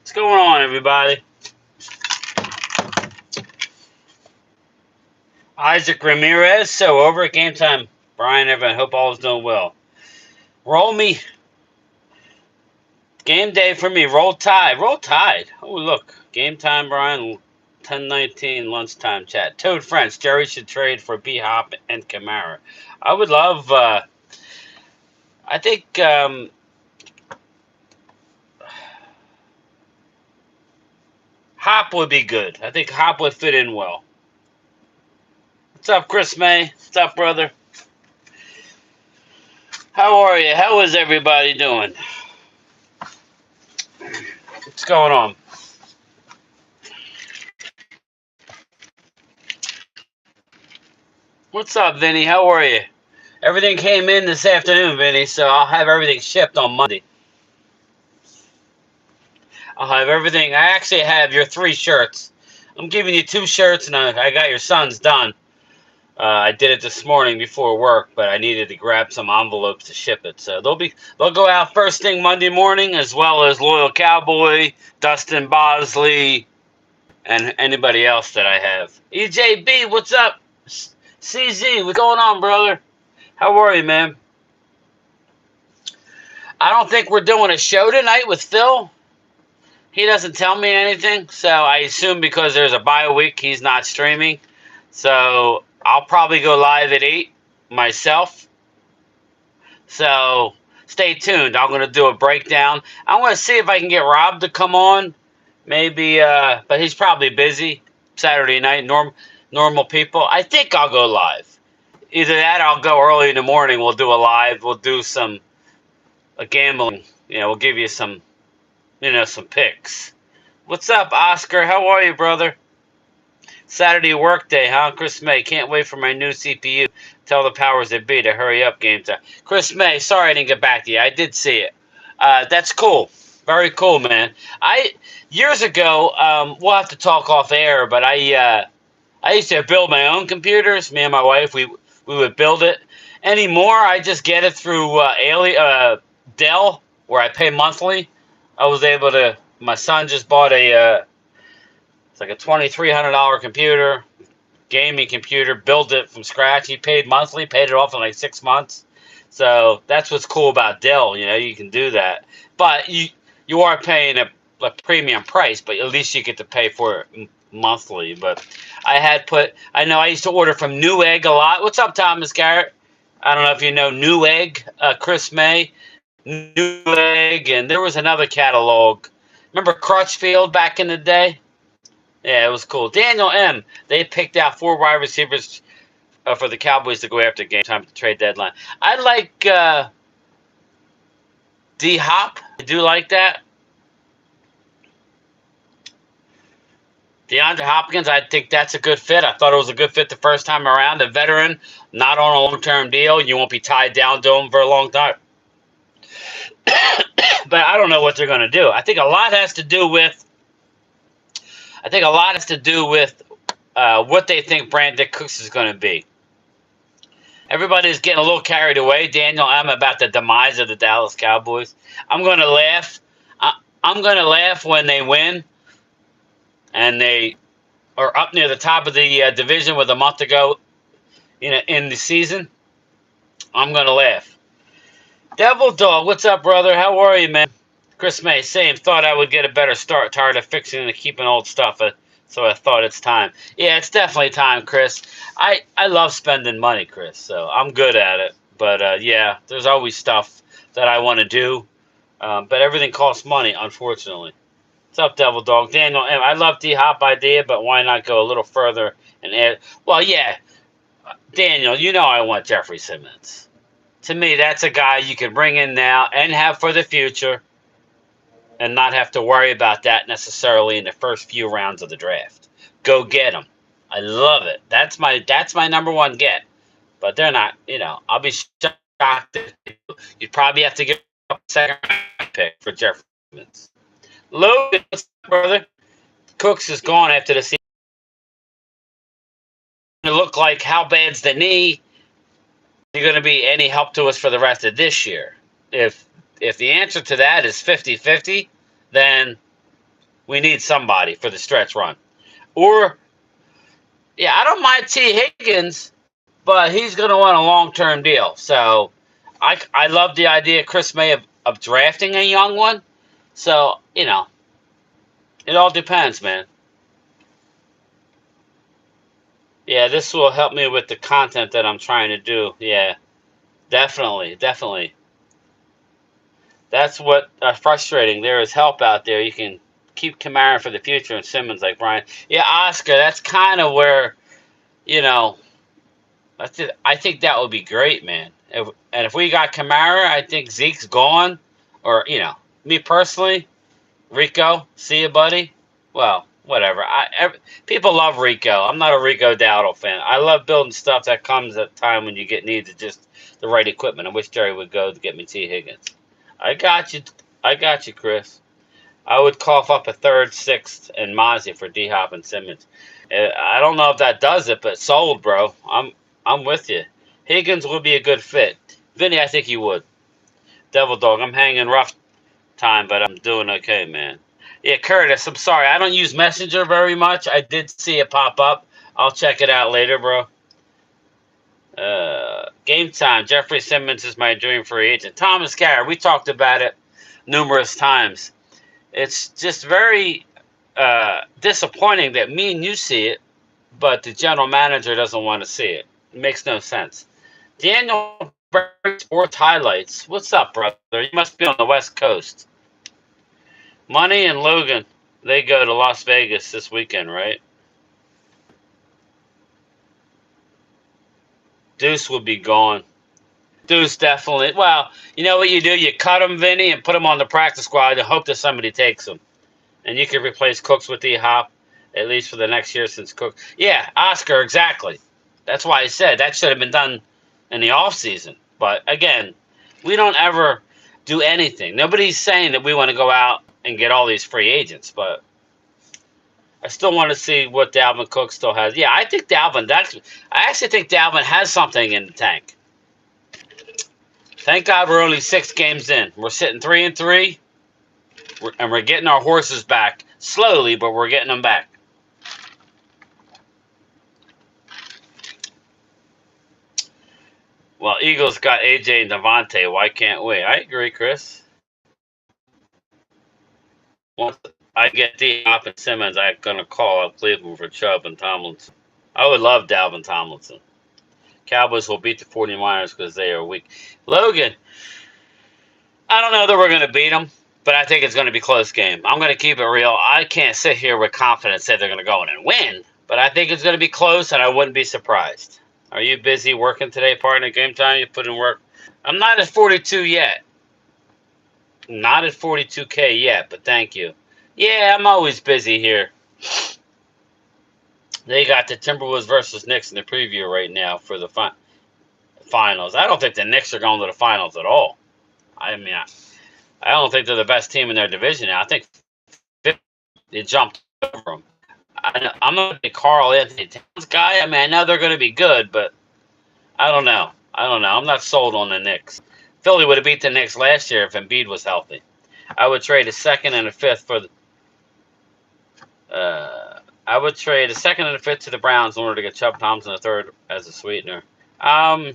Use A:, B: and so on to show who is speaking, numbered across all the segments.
A: What's going on, everybody? Isaac Ramirez, so over at Game Time. Brian, everyone, hope all is doing well. Roll me. Game day for me. Roll Tide. Roll Tide. Oh, look. Game Time, Brian. 10:19 lunchtime chat. Toad French. Jerry should trade for B Hop and Kamara. I would love. I think. Hop would be good. I think Hop would fit in well. What's up, Chris May? What's up, brother? How are you? How is everybody doing? What's going on? What's up, Vinny? How are you? Everything came in this afternoon, Vinny, so I'll have everything shipped on Monday. I'll have everything. I actually have your 3 shirts. I'm giving you 2 shirts, and I got your son's done. I did it this morning before work, but I needed to grab some envelopes to ship it. So they'll go out first thing Monday morning, as well as Loyal Cowboy, Dustin Bosley, and anybody else that I have. EJB, what's up? CZ, what's going on, brother? How are you, man? I don't think we're doing a show tonight with Phil. He doesn't tell me anything, so I assume because there's a bye week, he's not streaming. So I'll probably go live at 8 myself. So stay tuned. I'm going to do a breakdown. I want to see if I can get Rob to come on. Maybe, but he's probably busy. Saturday night, normal people. I think I'll go live. Either that or I'll go early in the morning. We'll do a live. We'll do a gambling. We'll give you some picks. What's up, Oscar? How are you, brother? Saturday work day, huh? Chris May, can't wait for my new CPU. Tell the powers that be to hurry up, Game Time. Chris May, sorry I didn't get back to you. I did see it. That's cool. Very cool, man. Years ago, we'll have to talk off air, but I used to build my own computers. Me and my wife, we would build it. Anymore, I just get it through Dell, where I pay monthly. I was able to. My son just bought it's like a $2,300 computer, gaming computer. Built it from scratch. He paid monthly, paid it off in like 6 months. So that's what's cool about Dell. You can do that, but you are paying a premium price, but at least you get to pay for it monthly. But I know I used to order from Newegg a lot. What's up, Thomas Garrett? I don't know if you know Newegg, Chris May. Newegg, and there was another catalog. Remember Crutchfield back in the day? Yeah, it was cool. Daniel M. They picked out 4 wide receivers for the Cowboys to go after Game Time at the trade deadline. I like D Hop. I do like that. DeAndre Hopkins, I think that's a good fit. I thought it was a good fit the first time around. A veteran, not on a long-term deal. You won't be tied down to him for a long time. But I don't know what they're going to do. I think a lot has to do with what they think Brandon Cooks is going to be. Everybody's getting a little carried away. Daniel M. about the demise of the Dallas Cowboys. I'm going to laugh. I'm going to laugh when they win, and they are up near the top of the division with a month to go in the season. I'm going to laugh. Devil Dog, what's up, brother? How are you, man? Chris May, same. Thought I would get a better start. Tired of fixing and keeping old stuff, so I thought it's time. Yeah, it's definitely time, Chris. I love spending money, Chris, so I'm good at it. But, yeah, there's always stuff that I want to do. But everything costs money, unfortunately. What's up, Devil Dog? Daniel, I love D-Hop idea, but why not go a little further and add? Well, yeah, Daniel, I want Jeffrey Simmons. To me, that's a guy you can bring in now and have for the future and not have to worry about that necessarily in the first few rounds of the draft. Go get him. I love it. That's my number one get. But they're not, I'll be shocked if you'd probably have to give up a second round pick for Jeffrey Simmons. Logan, what's up, brother? Cooks is gone after the season. It looked like how bad's the knee? You're going to be any help to us for the rest of this year? If the answer to that is 50-50, then We need somebody for the stretch run. Or, yeah, I don't mind T. Higgins, but he's going to want a long-term deal. So I love the idea, Chris May, of drafting a young one. So, it all depends, man. Yeah, this will help me with the content that I'm trying to do. Yeah, definitely, definitely. That's what frustrating. There is help out there. You can keep Kamara for the future and Simmons like Brian. Yeah, Oscar, that's kind of where, you know, that's it. I think that would be great, man. And if we got Kamara, I think Zeke's gone. Or, me personally, Rico, see you, buddy. Well, whatever. People love Rico. I'm not a Rico Dowdle fan. I love building stuff that comes at a time when you get needs of just the right equipment. I wish Jerry would go to get me T. Higgins. I got you. I got you, Chris. I would cough up a third, sixth, and Mozzie for D Hop and Simmons. I don't know if that does it, but sold, bro. I'm with you. Higgins would be a good fit. Vinny, I think you would. Devil Dog, I'm hanging rough time, but I'm doing okay, man. Yeah, Curtis, I'm sorry. I don't use Messenger very much. I did see it pop up. I'll check it out later, bro. Game time. Jeffrey Simmons is my dream free agent. Thomas Carr, we talked about it numerous times. It's just very disappointing that me and you see it, but the general manager doesn't want to see it. It makes no sense. Daniel Sports Highlights. What's up, brother? You must be on the West Coast. Money and Logan, they go to Las Vegas this weekend, right? Deuce will be gone. Deuce definitely. Well, you know what you do? You cut him, Vinny, and put him on the practice squad and hope that somebody takes him. And you can replace Cooks with D-Hop, at least for the next year since Cook. Yeah, Oscar, exactly. That's why I said that should have been done in the off season. But again, we don't ever do anything. Nobody's saying that we want to go out and get all these free agents, but I still want to see what Dalvin Cook still has. Yeah, I think Dalvin. I actually think Dalvin has something in the tank. Thank God we're only 6 games in. We're sitting 3-3, and we're getting our horses back slowly, but we're getting them back. Well, Eagles got AJ and Devontae. Why can't we? I agree, Chris. Once I get D-Hop and Simmons, I'm going to call up Cleveland for Chubb and Tomlinson. I would love Dalvin Tomlinson. Cowboys will beat the 49ers because they are weak. Logan, I don't know that we're going to beat them, but I think it's going to be a close game. I'm going to keep it real. I can't sit here with confidence say they're going to go in and win, but I think it's going to be close, and I wouldn't be surprised. Are you busy working today, partner? Game time? You put in work? I'm not at 42 yet. Not at 42K yet, but thank you. Yeah, I'm always busy here. They got the Timberwolves versus Knicks in the preview right now for the finals. I don't think the Knicks are going to the finals at all. I mean, I don't think they're the best team in their division now. I think they jumped over them. I'm not a Carl Anthony Towns guy. I mean, I know they're going to be good, but I don't know. I'm not sold on the Knicks. Philly would have beat the Knicks last year if Embiid was healthy. I would trade a second and a fifth for the. I would trade a second and a fifth to the Browns in order to get Chubb Thompson a third as a sweetener. Yeah,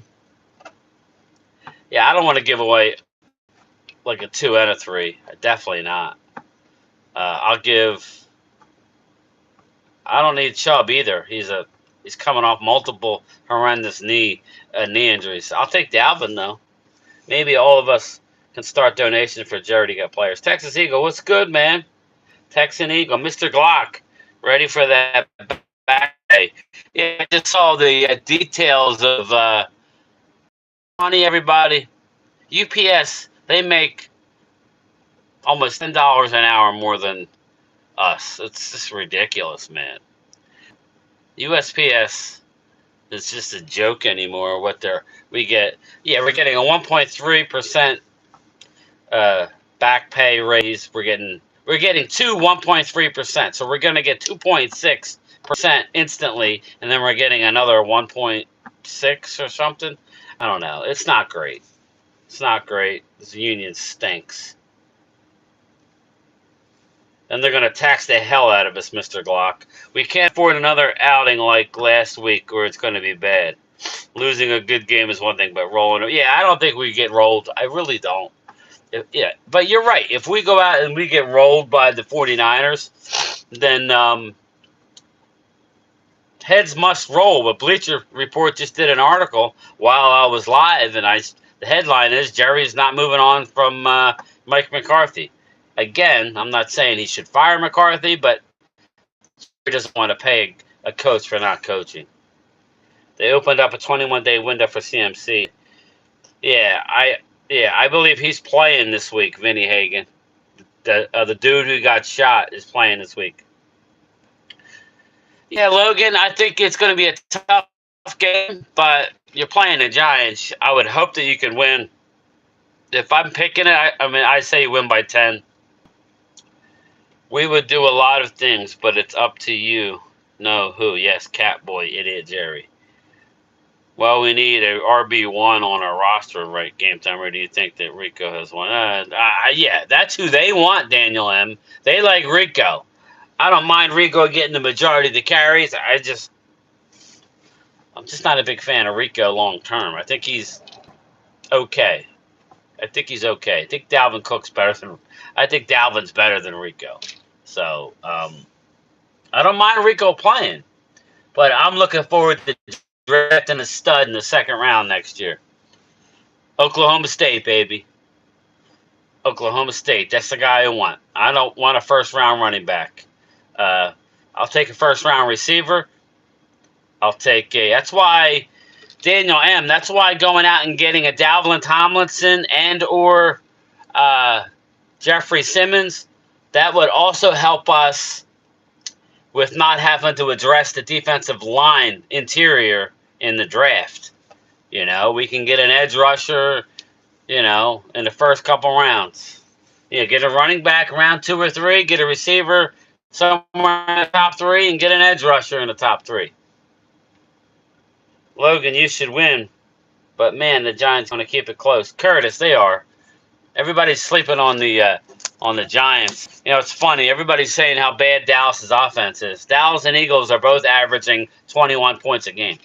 A: I don't want to give away like a 2 and a 3. Definitely not. I'll give. I don't need Chubb either. He's coming off multiple horrendous knee injuries. I'll take Dalvin though. Maybe all of us can start donations for Jerry to get players. Texas Eagle, what's good, man? Texan Eagle, Mr. Glock, ready for that back day. Yeah, I just saw the details of money, everybody. UPS, they make almost $10 an hour more than us. It's just ridiculous, man. USPS is just a joke anymore. We're getting a 1.3% back pay raise. We're getting 1.3%. So we're going to get 2.6% instantly, and then we're getting another 1.6 or something. I don't know. It's not great. It's not great. This union stinks. and they're going to tax the hell out of us, Mr. Glock. We can't afford another outing like last week where it's going to be bad. Losing a good game is one thing, but rolling... Yeah, I don't think we get rolled. I really don't. Yeah, but you're right. If we go out and we get rolled by the 49ers, then heads must roll. But Bleacher Report just did an article while I was live, and the headline is Jerry's not moving on from Mike McCarthy. Again, I'm not saying he should fire McCarthy, but he doesn't want to pay a coach for not coaching. They opened up a 21-day window for CMC. Yeah, I believe he's playing this week, Vinny Hagen. The dude who got shot is playing this week. Yeah, Logan, I think it's going to be a tough game, but you're playing the Giants. I would hope that you can win. If I'm picking it, I say you win by 10. We would do a lot of things, but it's up to you. No, who? Yes, Catboy, Idiot Jerry. Well, we need a RB1 on our roster right game time. Or do you think that Rico has one? Yeah, that's who they want, Daniel M. They like Rico. I don't mind Rico getting the majority of the carries. I'm just not a big fan of Rico long term. I think he's okay. I think Dalvin's better than Rico. So I don't mind Rico playing, but I'm looking forward to drafting a stud in the second round next year. Oklahoma State, baby. Oklahoma State. That's the guy I want. I don't want a first-round running back. I'll take a first-round receiver. That's why, Daniel M., that's why going out and getting a Dalvin Tomlinson and or Jeffrey Simmons, that would also help us with not having to address the defensive line interior in the draft. We can get an edge rusher, in the first couple rounds. Get a running back round 2 or 3, get a receiver somewhere in the top 3, and get an edge rusher in the top 3. Logan, you should win. But, man, the Giants are going to keep it close. Curtis, they are. Everybody's sleeping on the Giants. It's funny. Everybody's saying how bad Dallas's offense is. Dallas and Eagles are both averaging 21 points a game.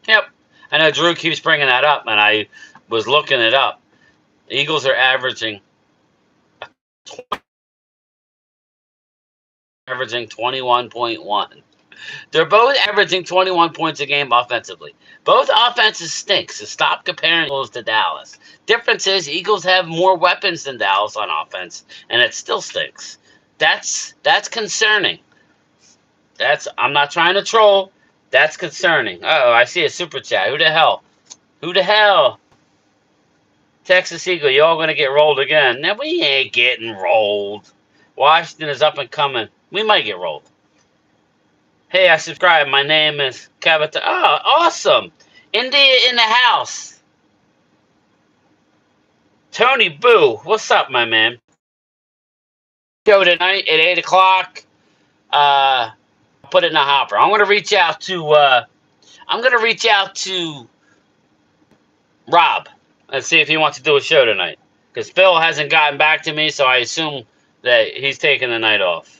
A: Yep. I know Drew keeps bringing that up, and I was looking it up. The Eagles are averaging 21.1. They're both averaging 21 points a game offensively. Both offenses stink, so stop comparing Eagles to Dallas. Difference is Eagles have more weapons than Dallas on offense, and it still stinks. That's concerning. I'm not trying to troll. That's concerning. Uh-oh, I see a super chat. Who the hell? Texas Eagle, you all going to get rolled again. Now, we ain't getting rolled. Washington is up and coming. We might get rolled. Hey, I subscribe. My name is Kavita. Oh, awesome. India in the house. Tony Boo, what's up, my man? Show tonight at 8 o'clock. Put it in the hopper. I'm gonna reach out to Rob and see if he wants to do a show tonight. Because Phil hasn't gotten back to me, so I assume that he's taking the night off.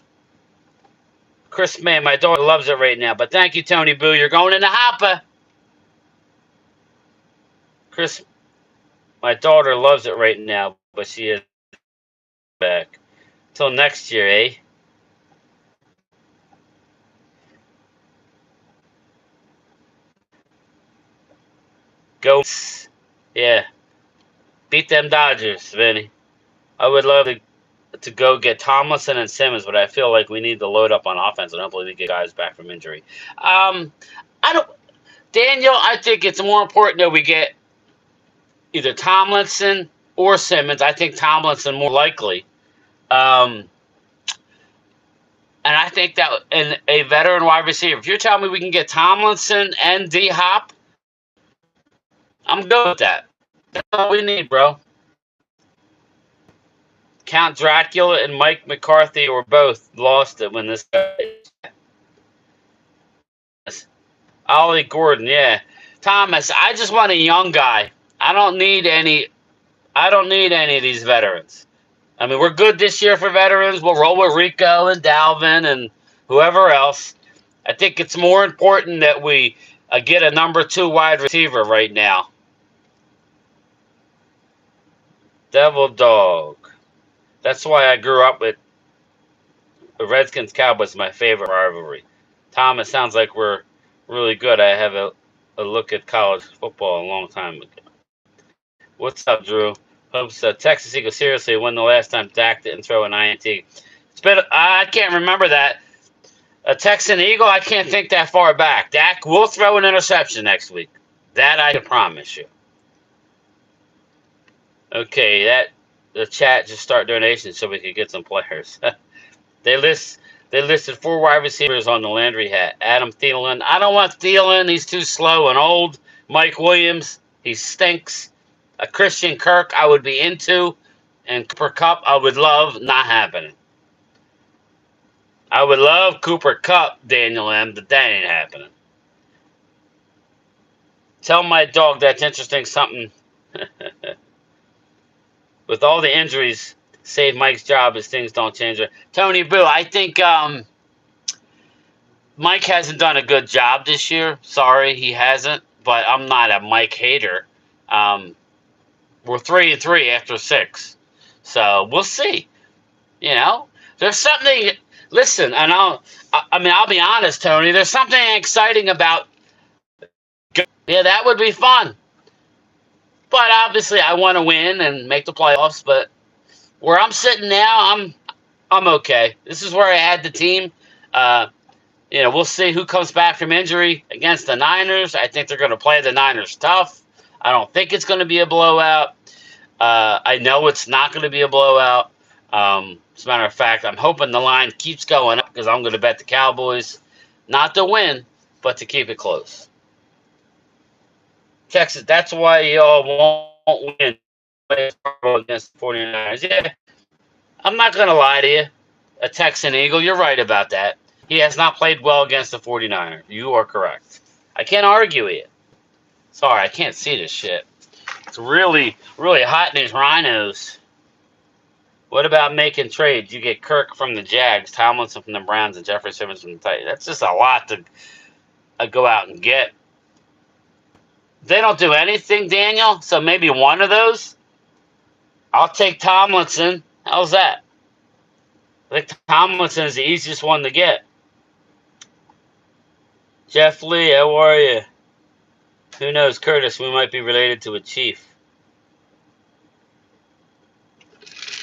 A: Chris May, my daughter loves it right now. But thank you, Tony Boo. You're going in the hopper. Chris, my daughter loves it right now, but she is back. Till next year, eh? Go. Yeah. Beat them Dodgers, Vinny. I would love to go get Tomlinson and Simmons, but I feel like we need to load up on offense. I don't believe we get guys back from injury. Daniel, I think it's more important that we get either Tomlinson or Simmons. I think Tomlinson more likely. And I think that in a veteran wide receiver, if you're telling me we can get Tomlinson and D-Hop, I'm good with that. That's all we need, bro. Count Dracula and Mike McCarthy were both lost it when this guy. Ollie Gordon, yeah. Thomas, I just want a young guy. I don't need any of these veterans. I mean, we're good this year for veterans. We'll roll with Rico and Dalvin and whoever else. I think it's more important that we get a number 2 wide receiver right now. Devil Dog. That's why I grew up with the Redskins Cowboys, my favorite rivalry. Tom, it sounds like we're really good. I have a look at college football a long time ago. What's up, Drew? Hopes Texas Eagles seriously when the last time Dak didn't throw an INT. It's been I can't remember that. A Texan Eagle, I can't think that far back. Dak will throw an interception next week. That I can promise you. Okay, the chat just start donations so we can get some players. They listed 4 wide receivers on the Landry hat. Adam Thielen. I don't want Thielen. He's too slow and old. Mike Williams. He stinks. A Christian Kirk I would be into. And Cooper Kupp I would love. Not happening. I would love Cooper Kupp, Daniel M., but that ain't happening. Tell my dog that's interesting something. With all the injuries, save Mike's job as things don't change. Tony Boo, I think Mike hasn't done a good job this year. Sorry, he hasn't. But I'm not a Mike hater. We're 3-3 after 6, so we'll see. There's something. Listen, and I'll be honest, Tony. There's something exciting about. Yeah, that would be fun. But obviously, I want to win and make the playoffs. But where I'm sitting now, I'm okay. This is where I had the team. We'll see who comes back from injury against the Niners. I think they're going to play the Niners tough. I don't think it's going to be a blowout. I know it's not going to be a blowout. As a matter of fact, I'm hoping the line keeps going up because I'm going to bet the Cowboys not to win, but to keep it close. Texas, that's why y'all won't win against the 49ers. Yeah, I'm not going to lie to you. A Texan Eagle, you're right about that. He has not played well against the 49ers. You are correct. I can't argue with you. Sorry, I can't see this shit. It's really, really hot in these rhinos. What about making trades? You get Kirk from the Jags, Tomlinson from the Browns, and Jeffrey Simmons from the Titans. That's just a lot to go out and get. They don't do anything, Daniel, so maybe one of those? I'll take Tomlinson. How's that? I think Tomlinson is the easiest one to get. Jeff Lee, how are you? Who knows, Curtis? We might be related to a chief.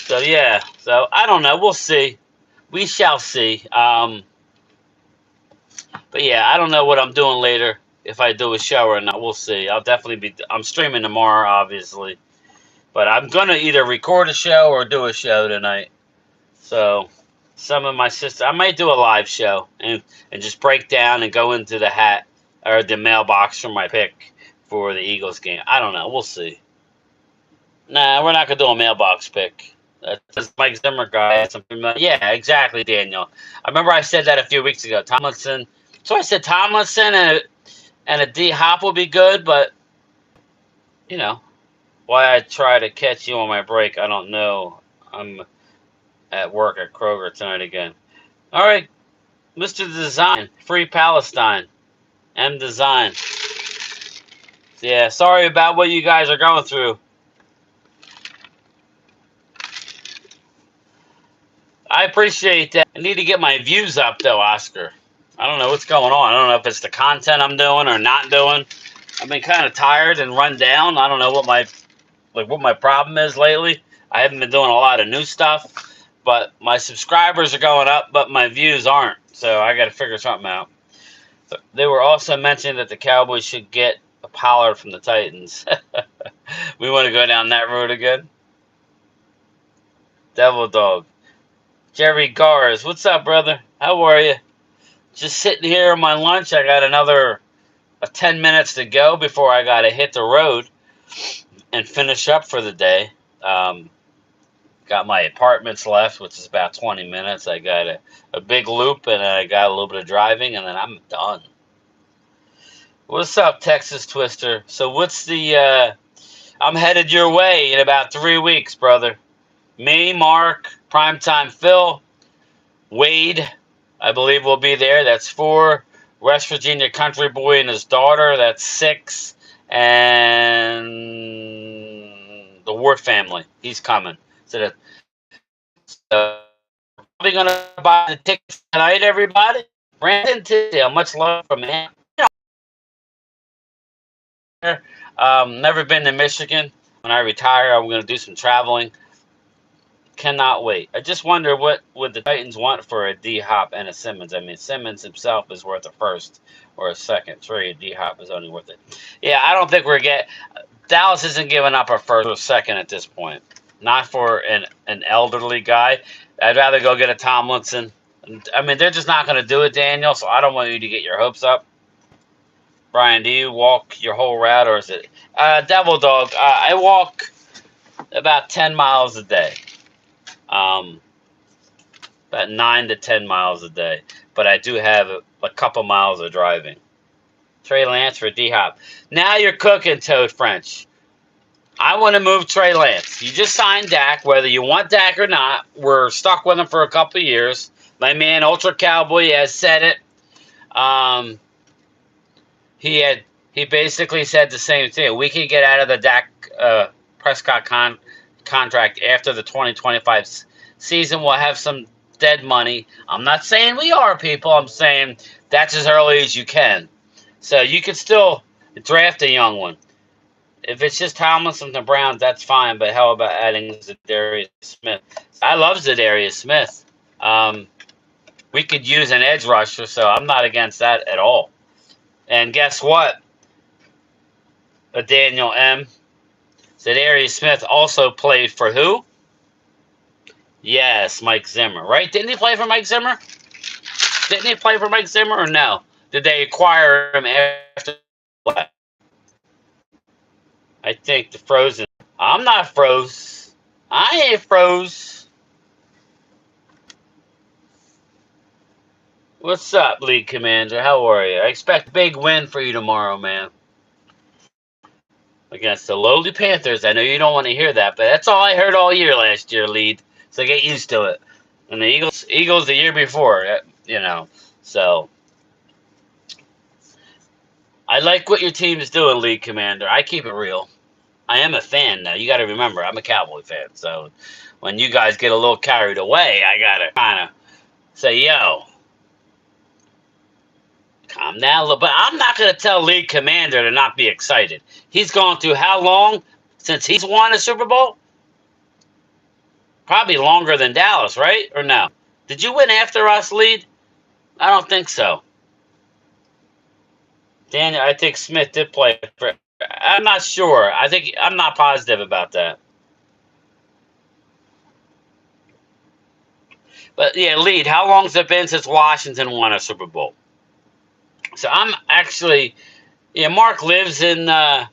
A: So, yeah. So, I don't know. We'll see. We shall see. But, yeah, I don't know what I'm doing later. If I do a show or not, we'll see. I'm streaming tomorrow, obviously. But I'm going to either record a show or do a show tonight. So, some of my sisters, I might do a live show and just break down and go into the hat or the mailbox for my pick for the Eagles game. I don't know. We'll see. Nah, we're not going to do a mailbox pick. That's Mike Zimmer guy. Yeah, exactly, Daniel. I remember I said that a few weeks ago. Tomlinson. So I said Tomlinson and a D Hop will be good, but why I try to catch you on my break, I don't know. I'm at work at Kroger tonight again. All right, Mr. Design, Free Palestine, M Design. Yeah, sorry about what you guys are going through. I appreciate that. I need to get my views up, though, Oscar. I don't know what's going on. I don't know if it's the content I'm doing or not doing. I've been kind of tired and run down. I don't know what my problem is lately. I haven't been doing a lot of new stuff, but my subscribers are going up, but my views aren't. So I got to figure something out. They were also mentioning that the Cowboys should get a Pollard from the Titans. We want to go down that road again. Devil Dog. Jerry Gars, what's up, brother? How are you? Just sitting here on my lunch. I got another 10 minutes to go before I got to hit the road and finish up for the day. Got my apartments left, which is about 20 minutes. I got a big loop, and I got a little bit of driving, and then I'm done. What's up, Texas Twister? So what's the... I'm headed your way in about 3 weeks, brother. Me, Mark, Primetime Phil, Wade, I believe will be there. That's 4. West Virginia Country Boy and his daughter. That's 6. And the Ward family. He's coming. So probably gonna buy the tickets tonight, everybody. Brandon Tisdale, much love from him. Never been to Michigan. When I retire, I'm gonna do some traveling. Cannot wait. I just wonder what would the Titans want for a D Hop and a Simmons. I mean, Simmons himself is worth a first or a second trade. D Hop is only worth it. Yeah, I don't think we're get. Dallas isn't giving up a first or second at this point. Not for an elderly guy. I'd rather go get a Tomlinson. I mean, they're just not going to do it, Daniel. So I don't want you to get your hopes up. Brian, do you walk your whole route, or is it Devil Dog? I walk about 10 miles a day. Um, about 9 to 10 miles a day. But I do have a couple miles of driving. Trey Lance for D Hop. Now you're cooking, Toad French. I want to move Trey Lance. You just signed Dak, whether you want Dak or not. We're stuck with him for a couple of years. My man, Ultra Cowboy, has said it. He basically said the same thing. We can get out of the Dak Prescott contract after the 2025 season. We'll have some dead money. I'm not saying we are, people. I'm saying that's as early as you can. So you can still draft a young one. If it's just Tomlinson and the Browns, that's fine. But how about adding Zadarius Smith? I love Zadarius Smith. We could use an edge rusher, so I'm not against that at all. And guess what? Daniel M. Zadarius Smith also played for who? Yes, Mike Zimmer. Right? Didn't he play for Mike Zimmer? Didn't he play for Mike Zimmer or no? Did they acquire him after what? I think the Frozen. I'm not froze. I ain't froze. What's up, League Commander? How are you? I expect a big win for you tomorrow, man. Against the lowly Panthers. I know you don't want to hear that, but that's all I heard all year last year, Lead. So get used to it. And the Eagles the year before, you know. So I like what your team is doing, League Commander. I keep it real. I am a fan now. You got to remember, I'm a Cowboy fan. So when you guys get a little carried away, I got to kind of say, yo, calm down a little. But I'm not going to tell League Commander to not be excited. He's gone through how long since he's won a Super Bowl? Probably longer than Dallas, right? Or no? Did you win after us, Lead? I don't think so. Daniel, I think Smith did play for. I'm not sure. I'm not positive about that. But yeah, Lead, how long has it been since Washington won a Super Bowl? So I'm actually, yeah, Mark lives in right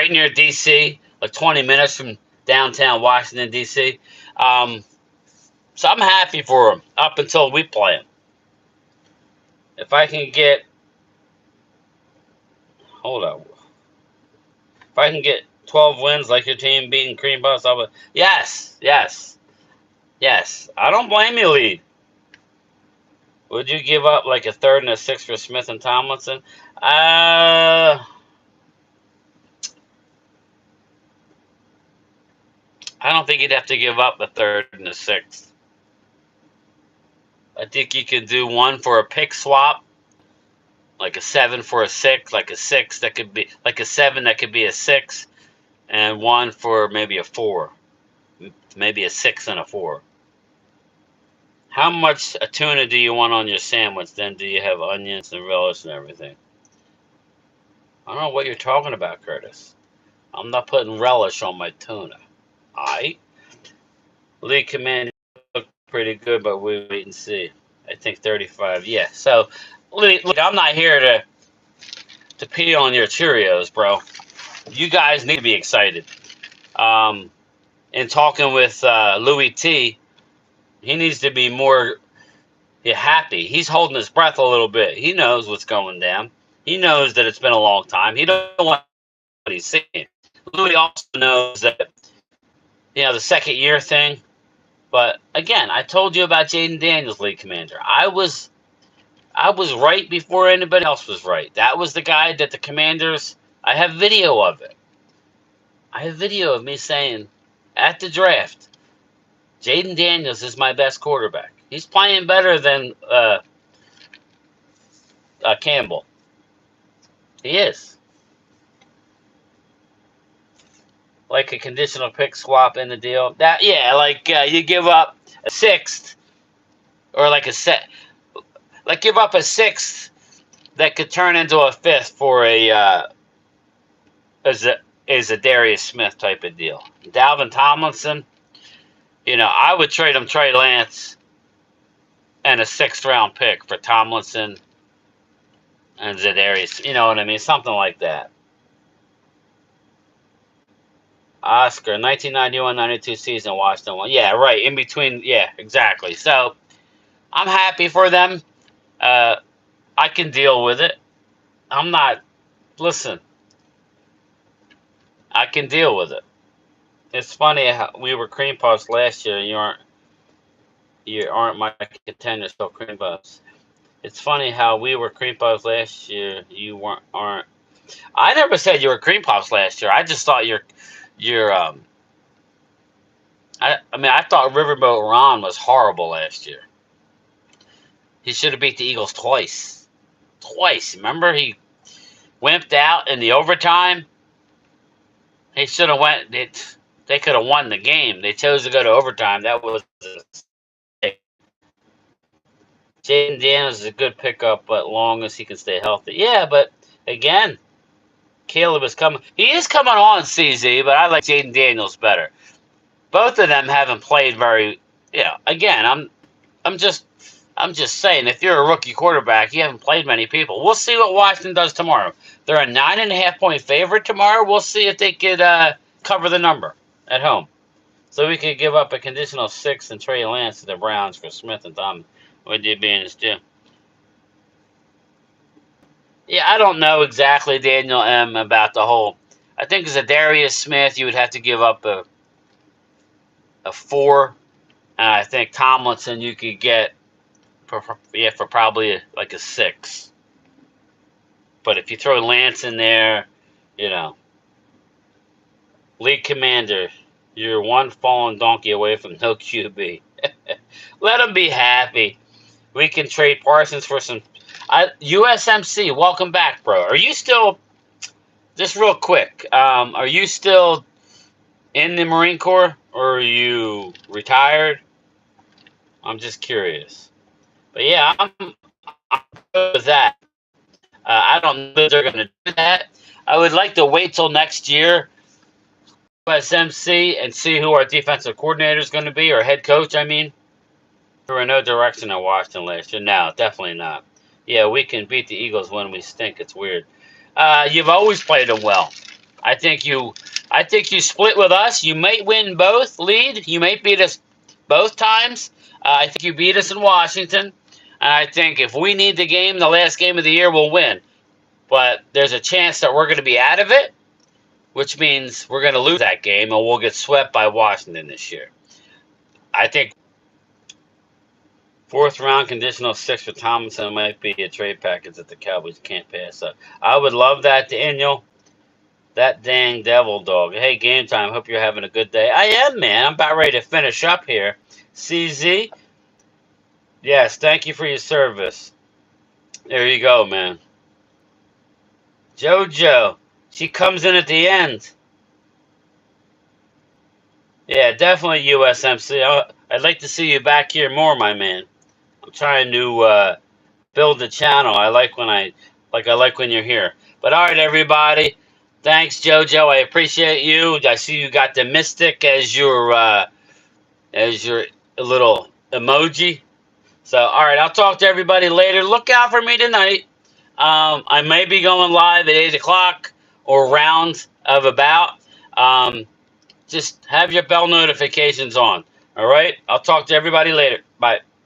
A: near D.C., like 20 minutes from downtown Washington, D.C. So I'm happy for him up until we play him. If I can get, hold up. If I can get 12 wins like your team beating Cream Puffs, I would. Yes, yes, yes. I don't blame you, Lead. Would you give up like a third and a sixth for Smith and Tomlinson? I don't think you'd have to give up a third and a sixth. I think you could do one for a pick swap, like a 7 for a 6, like a 6 that could be like a 7 that could be a 6, and one for maybe a 4, maybe a 6 and a 4. How much tuna do you want on your sandwich? Then do you have onions and relish and everything? I don't know what you're talking about, Curtis. I'm not putting relish on my tuna. Alright? League Commander looked pretty good, but we wait and see. I think 35. Yeah. So, look, I'm not here to pee on your Cheerios, bro. You guys need to be excited. In talking with Louis T, he needs to be more happy. He's holding his breath a little bit. He knows what's going down. He knows that it's been a long time. He don't want what he's seeing. Louis also knows that the second year thing. But again, I told you about Jaden Daniels, league commander. I was right before anybody else was right. That was the guy that the Commanders. I have video of it. I have video of me saying at the draft, Jaden Daniels is my best quarterback. He's playing better than Campbell. He is. Like a conditional pick swap in the deal. That yeah, like you give up a sixth or like a set, like give up a sixth that could turn into a fifth for a Darius Smith type of deal. Dalvin Tomlinson, I would trade him Trey Lance and a sixth round pick for Tomlinson and Zadarius. You know what I mean? Something like that. Oscar, 1991-92 season, Washington one. Yeah, right. In between. Yeah, exactly. So I'm happy for them. I can deal with it. I'm not. Listen, I can deal with it. It's funny how we were cream puffs last year. You aren't my contender, so cream puffs. It's funny how we were cream puffs last year. You aren't. I never said you were cream puffs last year. I just thought you're. I mean, I thought Riverboat Ron was horrible last year. He should have beat the Eagles twice. Twice. Remember, he wimped out in the overtime. He should have went. They could have won the game. They chose to go to overtime. That was a mistake. Jaden Daniels is a good pickup, but long as he can stay healthy. Yeah, but again, Caleb is coming. He is coming on, CZ, but I like Jaden Daniels better. Both of them haven't played very. Again, I'm just saying, if you're a rookie quarterback, you haven't played many people. We'll see what Washington does tomorrow. They're a 9.5-point favorite tomorrow. We'll see if they could cover the number at home. So we could give up a conditional 6 and Trey Lance to the Browns for Smith and Tom. Would you be interested? Yeah, I don't know exactly, Daniel M, about the whole. I think as a Darius Smith, you would have to give up a 4. And I think Tomlinson you could get for probably like a 6. But if you throw Lance in there, league commander, you're one fallen donkey away from no QB. Let them be happy. We can trade Parsons for some. USMC, welcome back, bro. Are you still, just real quick, are you still in the Marine Corps or are you retired? I'm just curious. But yeah, I'm good with that. I don't know if they're going to do that. I would like to wait till next year, USMC, and see who our defensive coordinator is going to be, or head coach, I mean. We were no direction in Washington last year. No, definitely not. Yeah, we can beat the Eagles when we stink. It's weird. You've always played them well. I think you split with us. You might win both lead. You might beat us both times. I think you beat us in Washington. And I think if we need the game, the last game of the year, we'll win. But there's a chance that we're going to be out of it, which means we're going to lose that game and we'll get swept by Washington this year. I think 4th round conditional 6 for Tomlinson might be a trade package that the Cowboys can't pass up. I would love that, Daniel. That dang devil dog. Hey, game time. Hope you're having a good day. I am, man. I'm about ready to finish up here. CZ? Yes, thank you for your service. There you go, man. JoJo. She comes in at the end. Yeah, definitely USMC. I'd like to see you back here more, my man. I'm trying to build the channel. I like when you're here. But all right, everybody. Thanks, JoJo. I appreciate you. I see you got the Mystic as your little emoji. So, all right, I'll talk to everybody later. Look out for me tonight. I may be going live at 8 o'clock or round of about. Just have your bell notifications on. All right? I'll talk to everybody later. Bye.